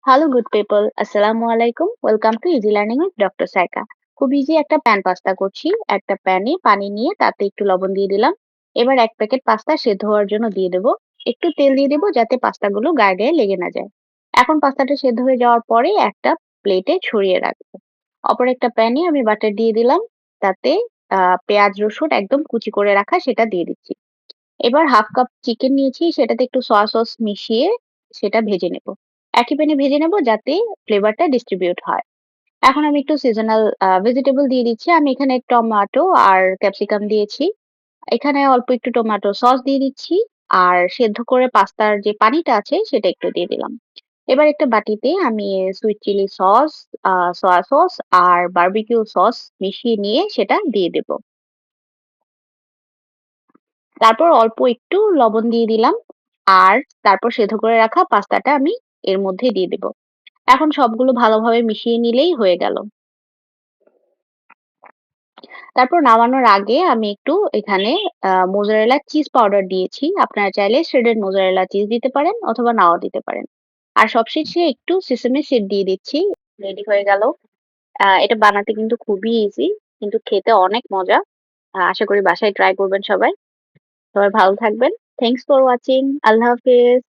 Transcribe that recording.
Hello good people, আসসালামু আলাইকুম। Welcome to easy learning with doctor Saika. খুব ইজি একটা প্যান পাস্তা করছি। একটা প্যানে পানি নিয়ে তাতে একটু লবণ দিয়ে দিলাম। এবার ১ প্যাকেট পাস্তা সেদ্ধ হওয়ার জন্য দিয়ে দেব। একটু তেল দিয়ে দেব যাতে পাস্তাগুলো গায়ে, গায়ে লেগে না যায়। এখন পাস্তাটা সেদ্ধ হয়ে যাওয়ার পরে একটা প্লেটে ছড়িয়ে রাখবো। অপর একটা প্যানে আমি বাটার দিয়ে দিলাম। তাতে পেঁয়াজ, রসুন একদম কুচি করে রাখা সেটা দিয়ে দিচ্ছি। এবার 1/2 কাপ চিকেন নিয়েছি, সেটাতে একটু সয়া সস মিশিয়ে সেটা ভেজে নেব। একই প্যানে ভেজে নেব যাতে ফ্লেভারটা ডিস্ট্রিবিউট হয়। এখন আমি একটু সিজনাল ভেজিটেবল দিয়ে দিচ্ছি। আমি এখানে টমেটো আর ক্যাপসিকাম দিয়েছি। এখানে অল্প একটু টমেটো সস দিয়ে দিচ্ছি। আর সেদ্ধ করে পাস্তার যে পানিটা আছে সেটা একটু দিয়ে দিলাম। এবার একটা বাটিতে আমি sweet chilli sauce, soya sauce আর বারবিকিউ সস মিশিয়ে নিয়ে সেটা দিয়ে দেব। তারপর অল্প একটু লবণ দিয়ে দিলাম। আর তারপর সেদ্ধ করে রাখা পাস্তাটা আমি এর মধ্যে দিয়ে দেব। এখন সবগুলো ভালোভাবে মিশিয়ে নিলেই হয়ে গেল। তারপর নামানোর আগে আমি একটু এখানে মোজারেলা চিজ পাউডার দিয়েছি। আপনারা চাইলে শ্রেডেড মোজারেলা চিজ দিতে পারেন অথবা নাও দিতে পারেন। আর সবশেষে একটু সেসামি সিড দিয়ে দিচ্ছি। রেডি হয়ে গেল। এটা বানাতে কিন্তু খুবই ইজি, কিন্তু খেতে অনেক মজা। আশা করি বাসায় ট্রাই করবেন সবাই। সবাই ভালো থাকবেন। Thanks for watching. আল্লাহ হাফেজ।